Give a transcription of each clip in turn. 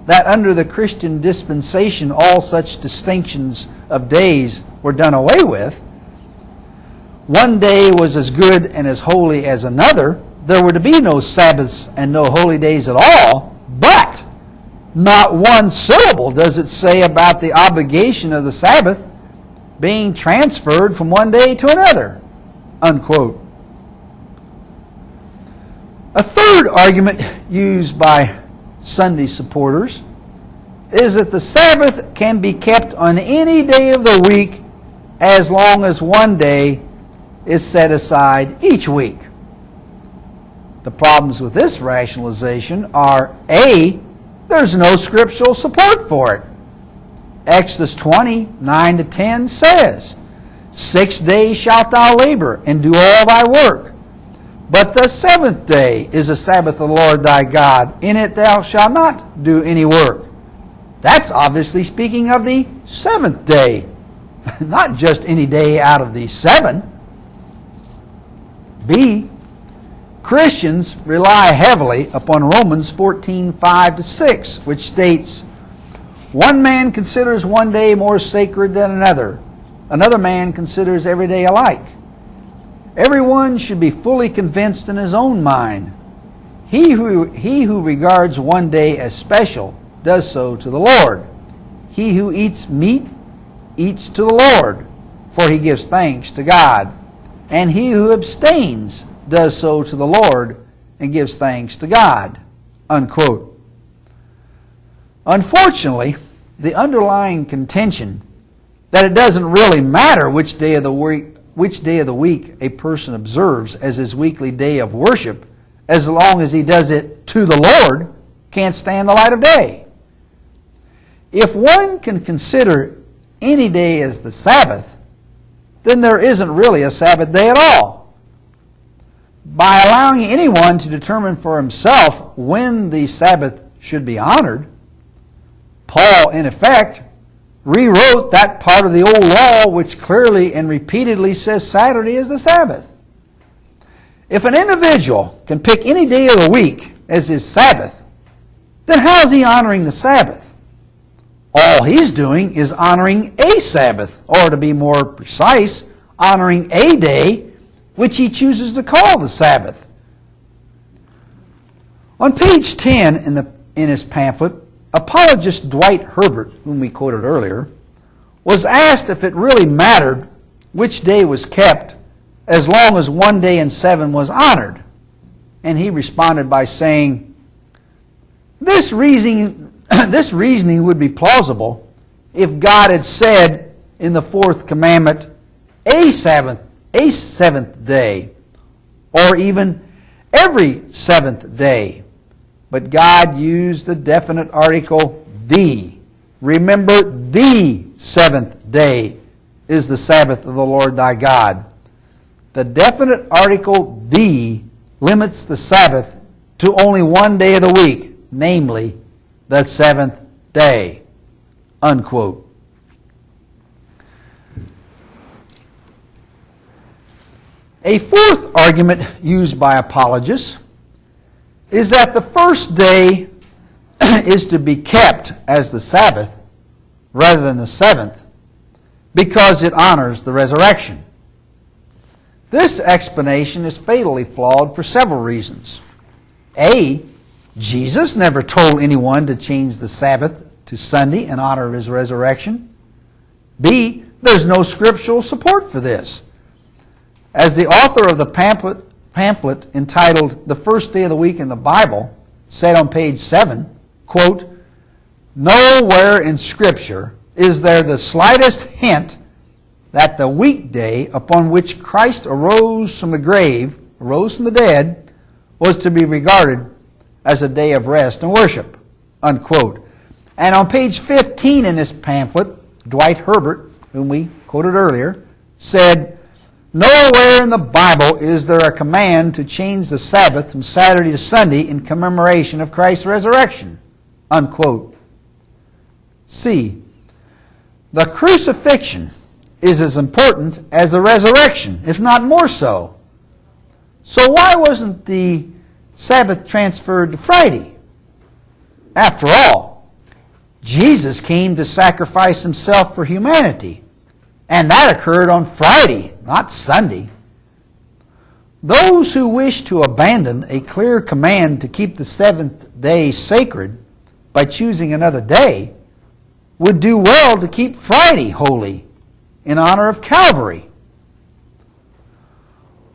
that under the Christian dispensation all such distinctions of days were done away with. One day was as good and as holy as another. There were to be no Sabbaths and no holy days at all, but not one syllable does it say about the obligation of the Sabbath being transferred from one day to another, unquote. A third argument used by Sunday supporters is that the Sabbath can be kept on any day of the week as long as one day is set aside each week. The problems with this rationalization are: A, there's no scriptural support for it. Exodus 20, 9-10 says, 6 days shalt thou labor and do all thy work. But the seventh day is the Sabbath of the Lord thy God. In it thou shalt not do any work. That's obviously speaking of the seventh day, not just any day out of the 7. B, Christians rely heavily upon Romans 14, 5-6, which states, one man considers one day more sacred than another. Another man considers every day alike. Everyone should be fully convinced in his own mind. He who regards one day as special does so to the Lord. He who eats meat eats to the Lord, for he gives thanks to God. And he who abstains does so to the Lord and gives thanks to God, unquote. Unfortunately, the underlying contention that it doesn't really matter which day of the week a person observes as his weekly day of worship, as long as he does it to the Lord, can't stand the light of day. If one can consider any day as the Sabbath, then there isn't really a Sabbath day at all. By allowing anyone to determine for himself when the Sabbath should be honored, Paul, in effect, rewrote that part of the old law which clearly and repeatedly says Saturday is the Sabbath. If an individual can pick any day of the week as his Sabbath, then how is he honoring the Sabbath? All he's doing is honoring a Sabbath, or to be more precise, honoring a day which he chooses to call the Sabbath. On page 10 in his pamphlet, apologist Dwight Herbert, whom we quoted earlier, was asked if it really mattered which day was kept as long as one day in 7 was honored. And he responded by saying, this reasoning would be plausible if God had said in the 4th commandment, a seventh day, or even every 7th day. But God used the definite article, the. Remember, the 7th day is the Sabbath of the Lord thy God. The definite article, the, limits the Sabbath to only one day of the week, namely, the 7th day, unquote. A fourth argument used by apologists is that the first day is to be kept as the Sabbath rather than the 7th because it honors the resurrection. This explanation is fatally flawed for several reasons. A, Jesus never told anyone to change the Sabbath to Sunday in honor of his resurrection. B, there's no scriptural support for this. As the author of the pamphlet entitled The First Day of the Week in the Bible said on page 7, quote, nowhere in Scripture is there the slightest hint that the weekday upon which Christ arose from the grave, arose from the dead, was to be regarded as a day of rest and worship, unquote. And on page 15 in this pamphlet, Dwight Herbert, whom we quoted earlier, said, nowhere in the Bible is there a command to change the Sabbath from Saturday to Sunday in commemoration of Christ's resurrection, unquote. C, the crucifixion is as important as the resurrection, if not more so. So why wasn't the Sabbath transferred to Friday? After all, Jesus came to sacrifice himself for humanity, and that occurred on Friday, not Sunday. Those who wish to abandon a clear command to keep the seventh day sacred by choosing another day would do well to keep Friday holy in honor of Calvary.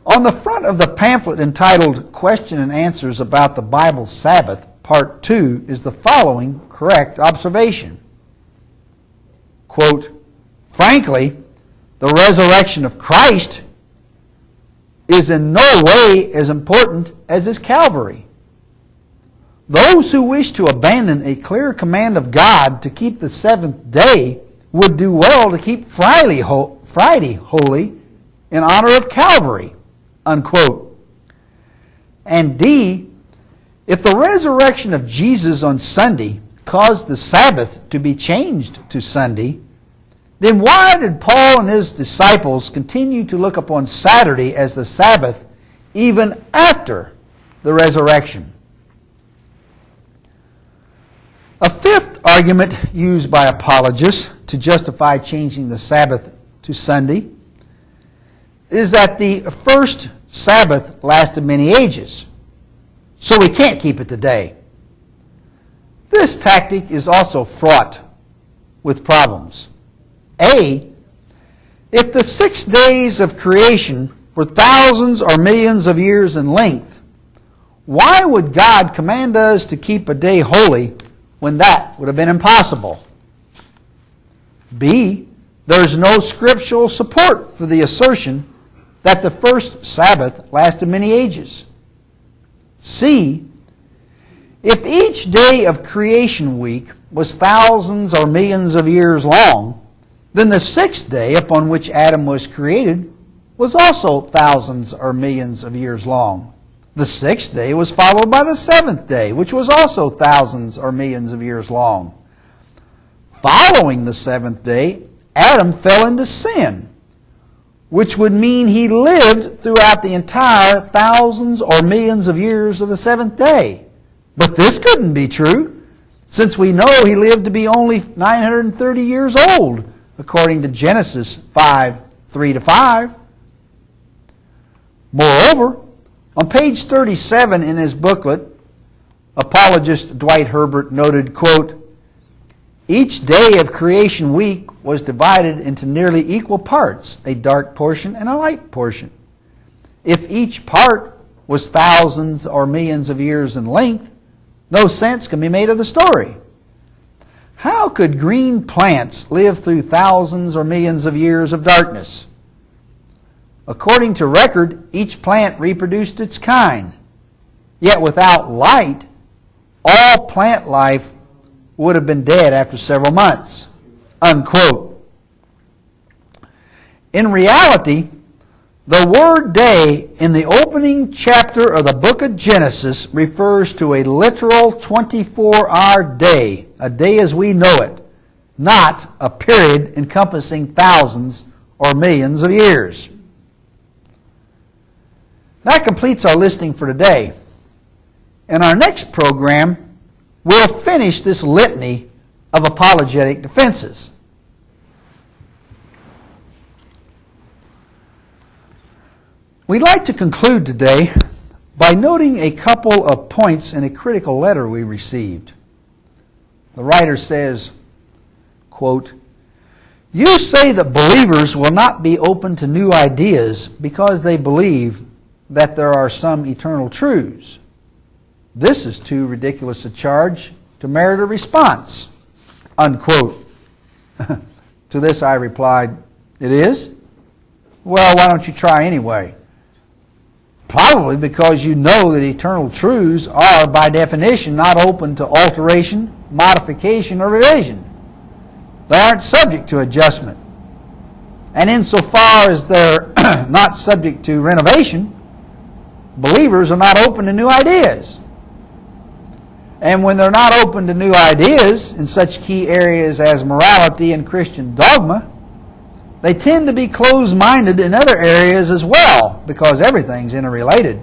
On the front of the pamphlet entitled Question and Answers About the Bible Sabbath, Part 2, is the following correct observation. Quote, frankly, the resurrection of Christ is in no way as important as is Calvary. Those who wish to abandon a clear command of God to keep the seventh day would do well to keep Friday holy in honor of Calvary. Unquote. And D, if the resurrection of Jesus on Sunday caused the Sabbath to be changed to Sunday, then why did Paul and his disciples continue to look upon Saturday as the Sabbath even after the resurrection? A fifth argument used by apologists to justify changing the Sabbath to Sunday is that the first Sabbath lasted many ages, so we can't keep it today. This tactic is also fraught with problems. A, if the 6 days of creation were thousands or millions of years in length, why would God command us to keep a day holy when that would have been impossible? B, there's no scriptural support for the assertion that the first Sabbath lasted many ages. C, if each day of creation week was thousands or millions of years long, then the sixth day upon which Adam was created was also thousands or millions of years long. The sixth day was followed by the seventh day, which was also thousands or millions of years long. Following the seventh day, Adam fell into sin, which would mean he lived throughout the entire thousands or millions of years of the seventh day. But this couldn't be true, since we know he lived to be only 930 years old, according to Genesis 5:3-5. Moreover, on page 37 in his booklet, apologist Dwight Herbert noted, quote, each day of creation week was divided into nearly equal parts, a dark portion and a light portion. If each part was thousands or millions of years in length, no sense can be made of the story. How could green plants live through thousands or millions of years of darkness? According to record, each plant reproduced its kind. Yet without light, all plant life would have been dead after several months. Unquote. In reality, the word day in the opening chapter of the book of Genesis refers to a literal 24-hour day, a day as we know it, not a period encompassing thousands or millions of years. That completes our listing for today. In our next program, we'll finish this litany of apologetic defenses. We'd like to conclude today by noting a couple of points in a critical letter we received. The writer says, quote, you say that believers will not be open to new ideas because they believe that there are some eternal truths. This is too ridiculous a charge to merit a response. Unquote. To this I replied, it is? Well, why don't you try anyway? Probably because you know that eternal truths are, by definition, not open to alteration, modification, or revision. They aren't subject to adjustment. And insofar as they're not subject to renovation, believers are not open to new ideas. And when they're not open to new ideas in such key areas as morality and Christian dogma, they tend to be closed-minded in other areas as well, because everything's interrelated.